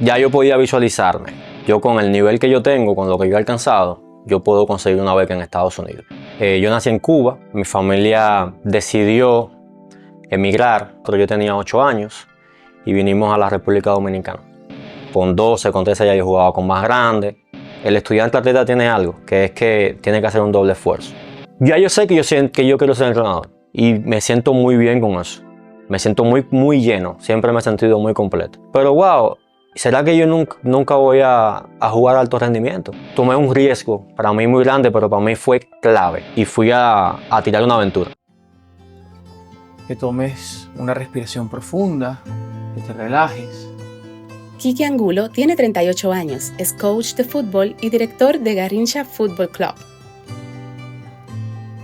Ya yo podía visualizarme. Yo con el nivel que yo tengo, con lo que yo he alcanzado, yo puedo conseguir una beca en Estados Unidos. Yo nací en Cuba, mi familia decidió emigrar cuando yo tenía 8 años y vinimos a la República Dominicana. Con 12, con 13 ya yo jugaba con más grandes. El estudiante atleta tiene algo, que es que tiene que hacer un doble esfuerzo. Ya yo sé que yo quiero ser entrenador y me siento muy bien con eso. Me siento muy lleno, siempre me he sentido muy completo. Pero wow, ¿será que yo nunca voy a jugar a alto rendimiento? Tomé un riesgo, para mí muy grande, pero para mí fue clave y fui a tirar una aventura. Que tomes una respiración profunda, que te relajes. Kiki Angulo tiene 38 años, es coach de fútbol y director de Garrincha Football Club.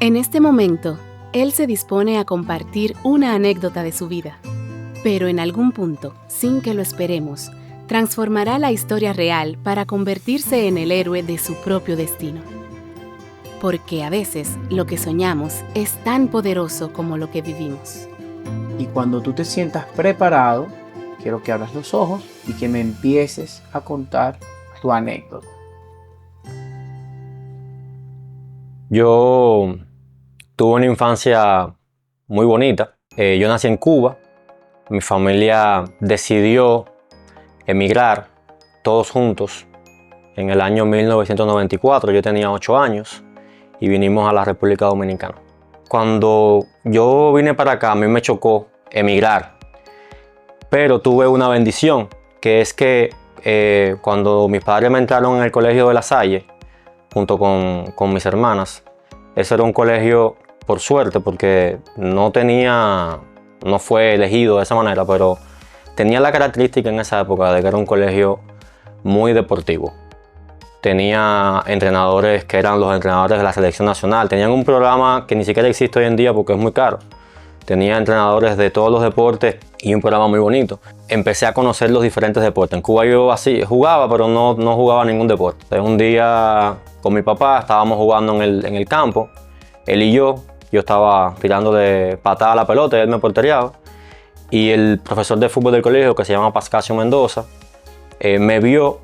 En este momento, él se dispone a compartir una anécdota de su vida, pero en algún punto, sin que lo esperemos, transformará la historia real para convertirse en el héroe de su propio destino. Porque a veces lo que soñamos es tan poderoso como lo que vivimos. Y cuando tú te sientas preparado, quiero que abras los ojos y que me empieces a contar tu anécdota. Yo tuve una infancia muy bonita. Yo nací en Cuba. Mi familia decidió emigrar todos juntos en el año 1994. Yo tenía 8 años y vinimos a la República Dominicana. Cuando yo vine para acá, a mí me chocó emigrar, pero tuve una bendición, que es que cuando mis padres me entraron en el colegio de La Salle, junto con mis hermanas, ese era un colegio, por suerte, porque no fue elegido de esa manera, pero tenía la característica en esa época de que era un colegio muy deportivo. Tenía entrenadores que eran los entrenadores de la selección nacional. Tenían un programa que ni siquiera existe hoy en día porque es muy caro. Tenía entrenadores de todos los deportes y un programa muy bonito. Empecé a conocer los diferentes deportes. En Cuba yo así jugaba, pero no jugaba ningún deporte. Entonces, un día con mi papá estábamos jugando en el campo, él y yo estaba tirándole patada a la pelota y él me portereaba. Y el profesor de fútbol del colegio, que se llama Pascasio Mendoza, me vio,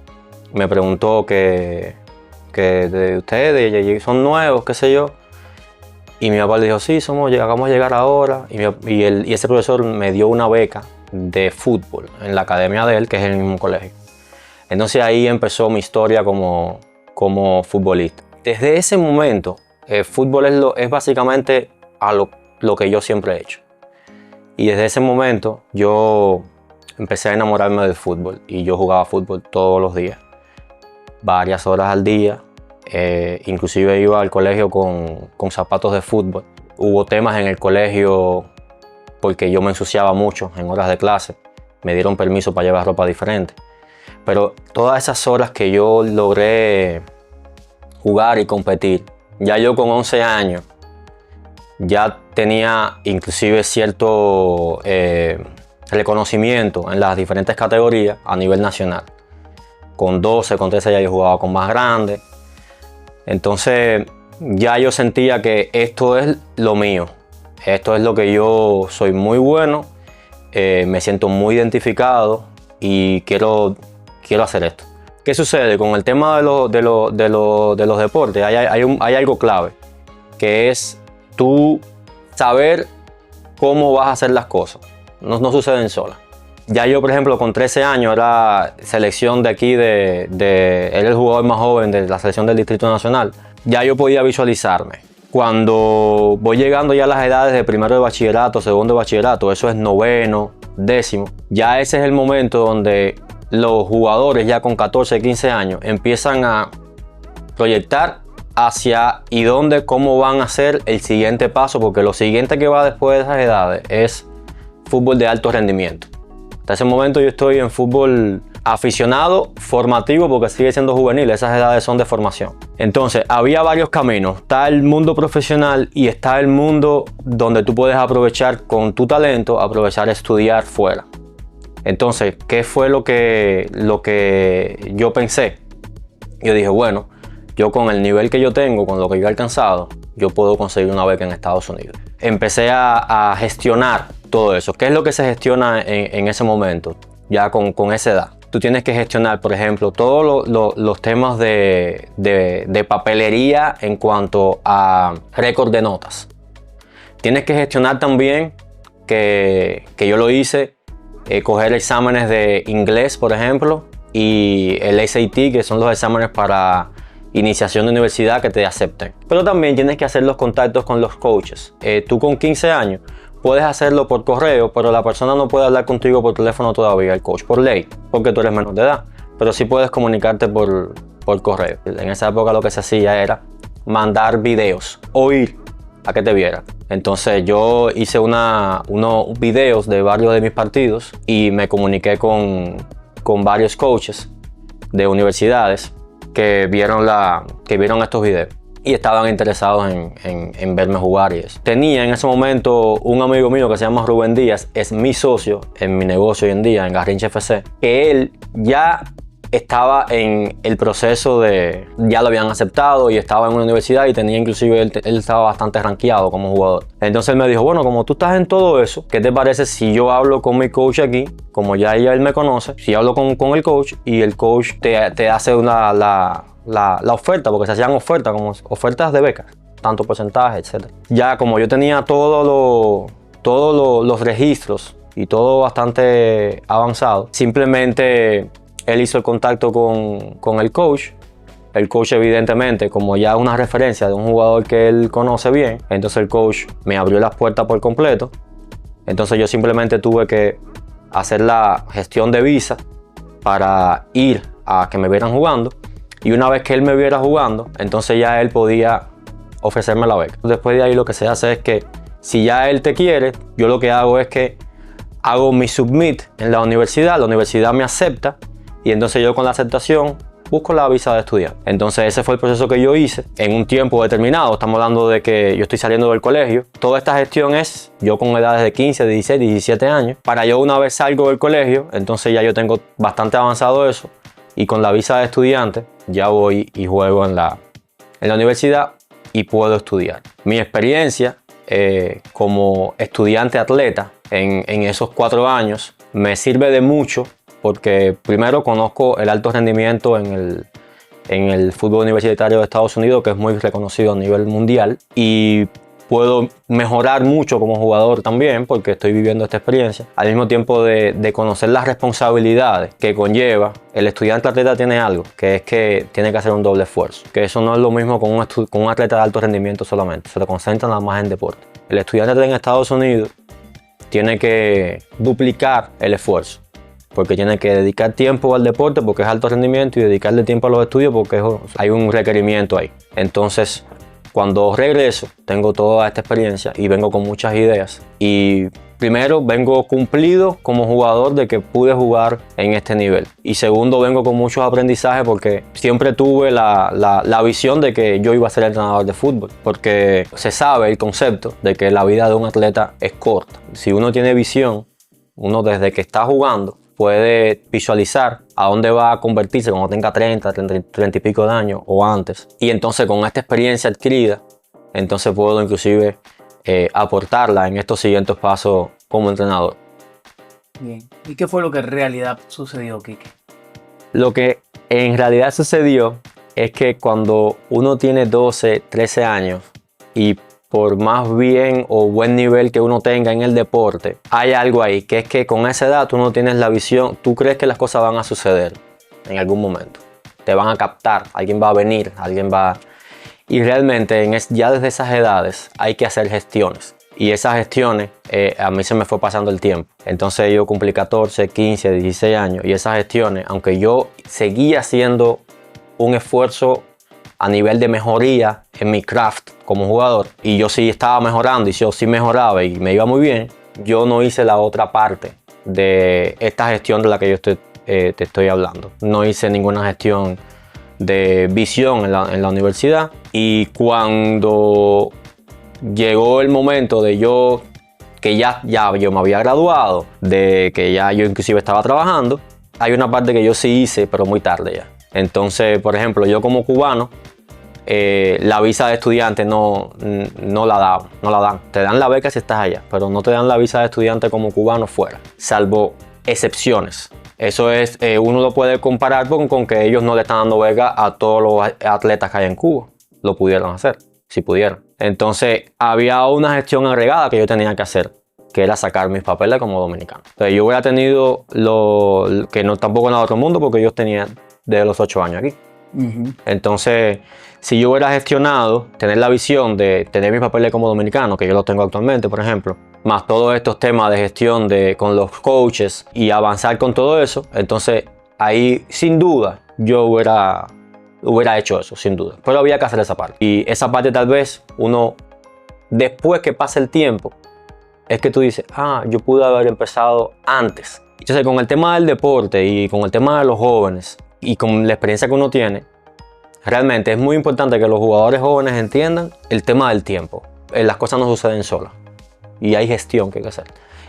me preguntó que de ustedes son nuevos, qué sé yo. Y mi papá le dijo, sí, acabamos de llegar ahora. Y ese profesor me dio una beca de fútbol en la academia de él, que es el mismo colegio. Entonces ahí empezó mi historia como futbolista. Desde ese momento, el fútbol es básicamente lo que yo siempre he hecho. Y desde ese momento yo empecé a enamorarme del fútbol y yo jugaba fútbol todos los días, varias horas al día. Inclusive iba al colegio con zapatos de fútbol. Hubo temas en el colegio porque yo me ensuciaba mucho en horas de clase. Me dieron permiso para llevar ropa diferente. Pero todas esas horas que yo logré jugar y competir, ya yo con 11 años, ya tenía inclusive cierto reconocimiento en las diferentes categorías a nivel nacional. Con 12, con 13 ya yo jugaba con más grandes. Entonces ya yo sentía que esto es lo mío, esto es lo que yo soy muy bueno, me siento muy identificado y quiero hacer esto. ¿Qué sucede? Con el tema de los deportes hay algo clave, que es tú saber cómo vas a hacer las cosas, no suceden solas. Ya yo, por ejemplo, con 13 años era selección de aquí, era el jugador más joven de la selección del Distrito Nacional. Ya yo podía visualizarme. Cuando voy llegando ya a las edades de primero de bachillerato, segundo de bachillerato, eso es noveno, décimo, ya ese es el momento donde los jugadores ya con 14, 15 años empiezan a proyectar hacia cómo van a hacer el siguiente paso, porque lo siguiente que va después de esas edades es fútbol de alto rendimiento. Hasta ese momento yo estoy en fútbol aficionado, formativo, porque sigue siendo juvenil, esas edades son de formación. Entonces había varios caminos, está el mundo profesional y está el mundo donde tú puedes aprovechar con tu talento, aprovechar estudiar fuera. Entonces, ¿qué fue lo que yo pensé? Yo dije, bueno, yo con el nivel que yo tengo, con lo que yo he alcanzado, yo puedo conseguir una beca en Estados Unidos. Empecé a gestionar todo eso. ¿Qué es lo que se gestiona en ese momento, ya con esa edad? tú tienes que gestionar, por ejemplo, todos los temas de papelería en cuanto a récord de notas. Tienes que gestionar también, que yo lo hice, coger exámenes de inglés, por ejemplo, y el SAT, que son los exámenes para iniciación de universidad que te acepten. Pero también tienes que hacer los contactos con los coaches. Tú con 15 años puedes hacerlo por correo, pero la persona no puede hablar contigo por teléfono todavía, el coach, por ley, porque tú eres menor de edad. Pero sí puedes comunicarte por correo. En esa época lo que se hacía era mandar videos o ir a que te viera. Entonces yo hice unos videos de varios de mis partidos y me comuniqué con varios coaches de universidades que vieron estos videos y estaban interesados en verme jugar y eso. Tenía en ese momento un amigo mío que se llama Rubén Díaz, es mi socio en mi negocio hoy en día, en Garrincha FC, que él ya estaba en el proceso ya lo habían aceptado y estaba en una universidad y tenía inclusive, él estaba bastante rankeado como jugador. Entonces él me dijo, bueno, como tú estás en todo eso, ¿qué te parece si yo hablo con mi coach aquí? Como ya él me conoce, si hablo con el coach y el coach te hace la oferta, porque se hacían ofertas, como ofertas de becas, tanto porcentaje, etc. Ya como yo tenía todos los registros y todo bastante avanzado, simplemente él hizo el contacto con el coach. El coach, evidentemente, como ya es una referencia de un jugador que él conoce bien, entonces el coach me abrió las puertas por completo. Entonces yo simplemente tuve que hacer la gestión de visa para ir a que me vieran jugando. Y una vez que él me viera jugando, entonces ya él podía ofrecerme la beca. Después de ahí lo que se hace es que si ya él te quiere, yo lo que hago es que hago mi submit en la universidad me acepta y entonces yo con la aceptación busco la visa de estudiante. Entonces ese fue el proceso que yo hice en un tiempo determinado. Estamos hablando de que yo estoy saliendo del colegio. Toda esta gestión es yo con edades de 15, 16, 17 años. Para yo una vez salgo del colegio, entonces ya yo tengo bastante avanzado eso. Y con la visa de estudiante ya voy y juego en la universidad y puedo estudiar. Mi experiencia como estudiante atleta en esos 4 años me sirve de mucho porque primero conozco el alto rendimiento en el fútbol universitario de Estados Unidos, que es muy reconocido a nivel mundial, y puedo mejorar mucho como jugador también porque estoy viviendo esta experiencia. Al mismo tiempo de conocer las responsabilidades que conlleva, el estudiante atleta tiene algo, que es que tiene que hacer un doble esfuerzo. Que eso no es lo mismo con un atleta de alto rendimiento solamente, se concentra nada más en deporte. El estudiante en Estados Unidos tiene que duplicar el esfuerzo, porque tiene que dedicar tiempo al deporte porque es alto rendimiento y dedicarle tiempo a los estudios porque hay un requerimiento ahí. Entonces, cuando regreso, tengo toda esta experiencia y vengo con muchas ideas. Y primero, vengo cumplido como jugador de que pude jugar en este nivel. Y segundo, vengo con muchos aprendizajes porque siempre tuve la visión de que yo iba a ser entrenador de fútbol. Porque se sabe el concepto de que la vida de un atleta es corta. Si uno tiene visión, uno desde que está jugando puede visualizar a dónde va a convertirse cuando tenga 30 y pico de años o antes. Y entonces con esta experiencia adquirida, entonces puedo inclusive aportarla en estos siguientes pasos como entrenador. Bien. ¿Y qué fue lo que en realidad sucedió, Quique? Lo que en realidad sucedió es que cuando uno tiene 12, 13 años y por más bien o buen nivel que uno tenga en el deporte, hay algo ahí, que es que con esa edad tú no tienes la visión, tú crees que las cosas van a suceder en algún momento. Te van a captar, alguien va a venir, Y realmente ya desde esas edades hay que hacer gestiones. Y esas gestiones, a mí se me fue pasando el tiempo. Entonces yo cumplí 14, 15, 16 años y esas gestiones, aunque yo seguía haciendo un esfuerzo a nivel de mejoría en mi craft como jugador, y yo sí estaba mejorando y yo sí mejoraba y me iba muy bien, yo no hice la otra parte de esta gestión de la que yo te estoy hablando. No hice ninguna gestión de visión en la universidad, y cuando llegó el momento de que ya yo me había graduado, de que ya yo inclusive estaba trabajando, hay una parte que yo sí hice, pero muy tarde ya. Entonces, por ejemplo, yo como cubano, la visa de estudiante no la dan. Te dan la beca si estás allá, pero no te dan la visa de estudiante como cubano fuera, salvo excepciones. Eso es, uno lo puede comparar con que ellos no le están dando beca a todos los atletas que hay en Cuba. Lo pudieron hacer, si pudieran. Entonces, había una gestión agregada que yo tenía que hacer, que era sacar mis papeles como dominicano. Entonces, yo hubiera tenido que no tampoco en el otro mundo, porque yo tenía desde los 8 años aquí. Entonces, si yo hubiera gestionado, tener la visión de tener mis papeles como dominicano, que yo los tengo actualmente, por ejemplo, más todos estos temas de gestión con los coaches y avanzar con todo eso, entonces ahí sin duda yo hubiera hecho eso, sin duda. Pero había que hacer esa parte. Y esa parte tal vez uno, después que pase el tiempo, es que tú dices, yo pude haber empezado antes. Entonces con el tema del deporte y con el tema de los jóvenes y con la experiencia que uno tiene, realmente es muy importante que los jugadores jóvenes entiendan el tema del tiempo. Las cosas no suceden solas. Y hay gestión que hay que hacer.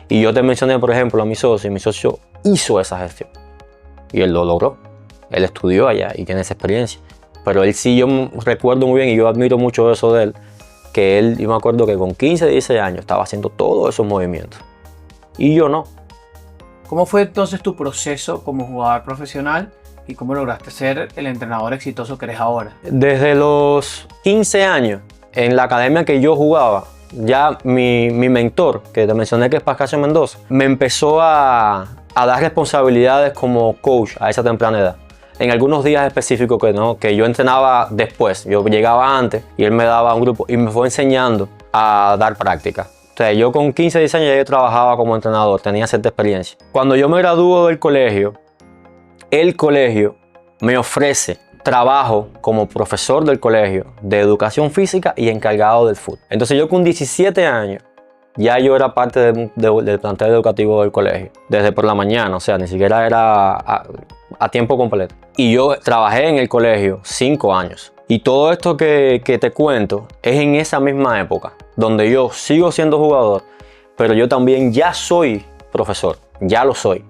Y yo te mencioné, por ejemplo, a mi socio, y mi socio hizo esa gestión. Y él lo logró. Él estudió allá y tiene esa experiencia. Pero él sí, yo recuerdo muy bien, y yo admiro mucho eso de él, que él, yo me acuerdo que con 15, 16 años estaba haciendo todos esos movimientos. Y yo no. ¿Cómo fue entonces tu proceso como jugador profesional y cómo lograste ser el entrenador exitoso que eres ahora? Desde los 15 años, en la academia que yo jugaba, ya mi mentor, que te mencioné que es Pascasio Mendoza, me empezó a dar responsabilidades como coach a esa temprana edad. En algunos días específicos que yo entrenaba después, yo llegaba antes y él me daba un grupo y me fue enseñando a dar práctica. O sea, yo con 15, 10 años ya yo trabajaba como entrenador, tenía cierta experiencia. Cuando yo me gradúo del colegio, el colegio me ofrece trabajo como profesor del colegio de educación física y encargado del fútbol. Entonces yo con 17 años ya yo era parte del plantel educativo del colegio, desde por la mañana, o sea, ni siquiera era a tiempo completo. Y yo trabajé en el colegio 5 años. Y todo esto que te cuento es en esa misma época, donde yo sigo siendo jugador, pero yo también ya soy profesor, ya lo soy.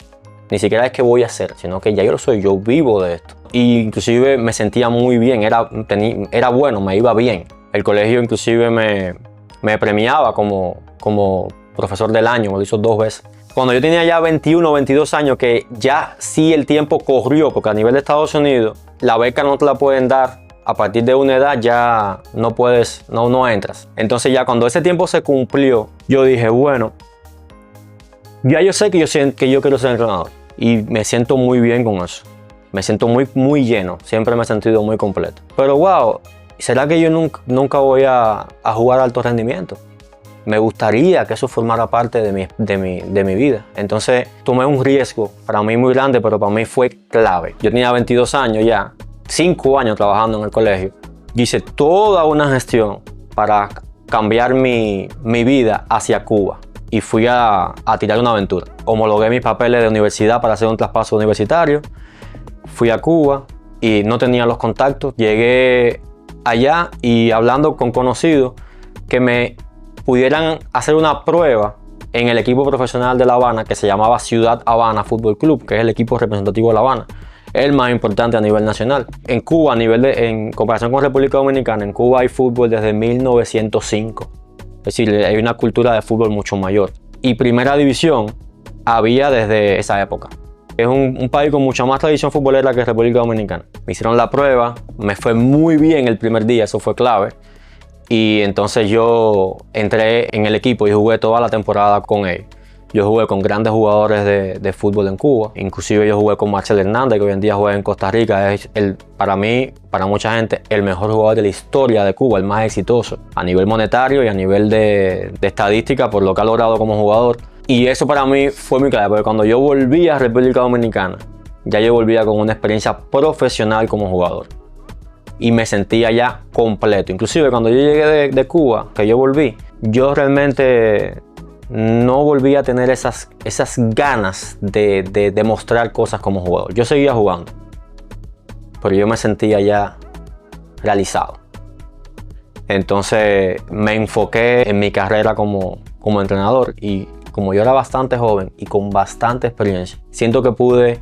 Ni siquiera es que voy a ser, sino que ya yo lo soy, yo vivo de esto. Y inclusive me sentía muy bien, era bueno, me iba bien. El colegio inclusive me premiaba como profesor del año, me lo hizo 2 veces. Cuando yo tenía ya 21 o 22 años, que ya sí el tiempo corrió, porque a nivel de Estados Unidos la beca no te la pueden dar, a partir de una edad ya no puedes, no entras. Entonces ya cuando ese tiempo se cumplió, yo dije, bueno, ya yo sé que yo quiero ser entrenador. Y me siento muy bien con eso. Me siento muy lleno. Siempre me he sentido muy completo. Pero wow, ¿será que yo nunca voy a jugar a alto rendimiento? Me gustaría que eso formara parte de mi vida. Entonces tomé un riesgo para mí muy grande, pero para mí fue clave. Yo tenía 22 años ya, 5 años trabajando en el colegio. Hice toda una gestión para cambiar mi vida hacia Cuba. Y fui a tirar una aventura. Homologué mis papeles de universidad para hacer un traspaso universitario. Fui a Cuba y no tenía los contactos. Llegué allá y hablando con conocidos que me pudieran hacer una prueba en el equipo profesional de La Habana que se llamaba Ciudad Habana Fútbol Club, que es el equipo representativo de La Habana, el más importante a nivel nacional. En Cuba, en comparación con República Dominicana, en Cuba hay fútbol desde 1905. Es decir, hay una cultura de fútbol mucho mayor. Y primera división había desde esa época. Es un país con mucha más tradición futbolera que República Dominicana. Me hicieron la prueba, me fue muy bien el primer día, eso fue clave. Y entonces yo entré en el equipo y jugué toda la temporada con ellos. Yo jugué con grandes jugadores de fútbol en Cuba. Inclusive yo jugué con Marcel Hernández, que hoy en día juega en Costa Rica. Es para mí, para mucha gente, el mejor jugador de la historia de Cuba, el más exitoso a nivel monetario y a nivel de estadística por lo que ha logrado como jugador. Y eso para mí fue muy clave, porque cuando yo volví a República Dominicana, ya yo volvía con una experiencia profesional como jugador. Y me sentía ya completo. Inclusive cuando yo llegué de Cuba, que yo volví, yo realmente no volví a tener esas ganas de demostrar cosas como jugador. Yo seguía jugando, pero yo me sentía ya realizado. Entonces me enfoqué en mi carrera como entrenador y como yo era bastante joven y con bastante experiencia, siento que pude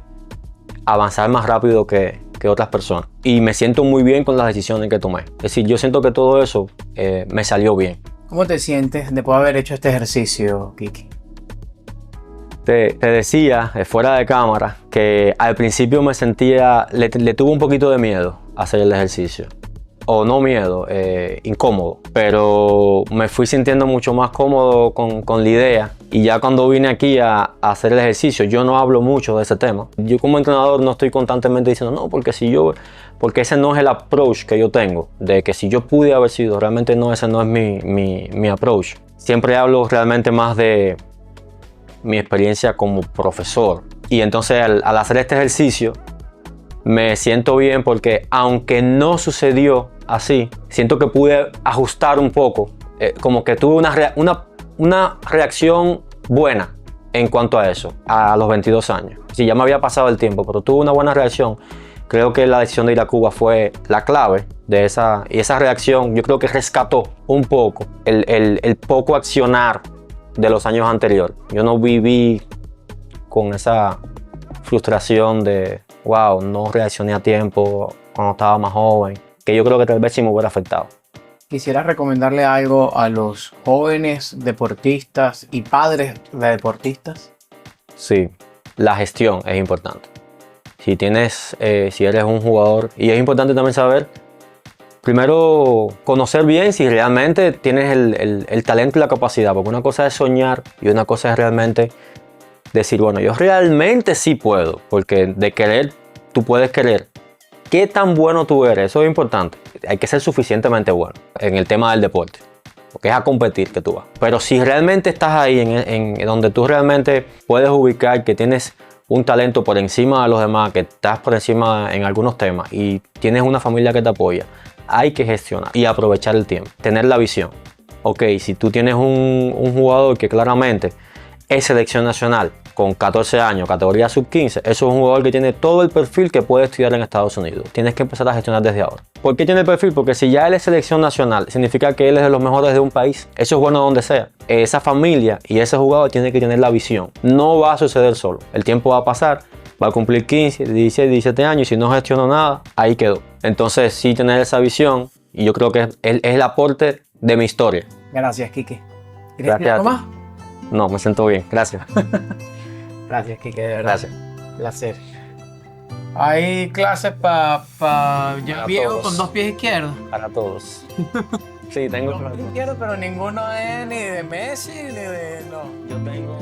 avanzar más rápido que otras personas. Y me siento muy bien con las decisiones que tomé. Es decir, yo siento que todo eso me salió bien. ¿Cómo te sientes después de haber hecho este ejercicio, Kiki? Te decía, fuera de cámara, que al principio me sentía, le tuve un poquito de miedo a hacer el ejercicio. O no miedo, incómodo. Pero me fui sintiendo mucho más cómodo con la idea. Y ya cuando vine aquí a hacer el ejercicio, yo no hablo mucho de ese tema. Yo como entrenador no estoy constantemente diciendo, no, porque ese no es el approach que yo tengo. De que si yo pude haber sido, realmente no, ese no es mi approach. Siempre hablo realmente más de mi experiencia como profesor. Y entonces al hacer este ejercicio, me siento bien porque aunque no sucedió así, siento que pude ajustar un poco, como que tuve una reacción buena en cuanto a eso, a los 22 años. Sí, ya me había pasado el tiempo, pero tuve una buena reacción. Creo que la decisión de ir a Cuba fue la clave de esa reacción. Yo creo que rescató un poco el poco accionar de los años anteriores. Yo no viví con esa frustración de wow, no reaccioné a tiempo cuando estaba más joven, que yo creo que tal vez sí me hubiera afectado. ¿Quisieras recomendarle algo a los jóvenes deportistas y padres de deportistas? Sí, la gestión es importante. Si eres un jugador, y es importante también saber, primero conocer bien si realmente tienes el talento y la capacidad, porque una cosa es soñar y una cosa es realmente decir, bueno, yo realmente sí puedo, porque de querer, tú puedes querer. ¿Qué tan bueno tú eres? Eso es importante. Hay que ser suficientemente bueno en el tema del deporte, porque es a competir que tú vas. Pero si realmente estás ahí en donde tú realmente puedes ubicar que tienes un talento por encima de los demás, que estás por encima en algunos temas y tienes una familia que te apoya, hay que gestionar y aprovechar el tiempo, tener la visión. Ok, si tú tienes un jugador que claramente es selección nacional con 14 años, categoría sub-15, eso es un jugador que tiene todo el perfil que puede estudiar en Estados Unidos. Tienes que empezar a gestionar desde ahora. ¿Por qué tiene el perfil? Porque si ya él es selección nacional, significa que él es de los mejores de un país. Eso es bueno donde sea. Esa familia y ese jugador tiene que tener la visión. No va a suceder solo. El tiempo va a pasar, va a cumplir 15, 16, 17 años y si no gestionó nada, ahí quedó. Entonces sí tener esa visión y yo creo que es el aporte de mi historia. Gracias, Quique. ¿Quieres Gracias algo a ti. más? No, me siento bien. Gracias. Gracias, Quique, de verdad. Gracias. Placer. Hay clases para Para viejo todos. con dos pies izquierdos. Para todos. Sí, tengo. Dos pies izquierdos, pero ninguno es ni de Messi ni de... No. Yo tengo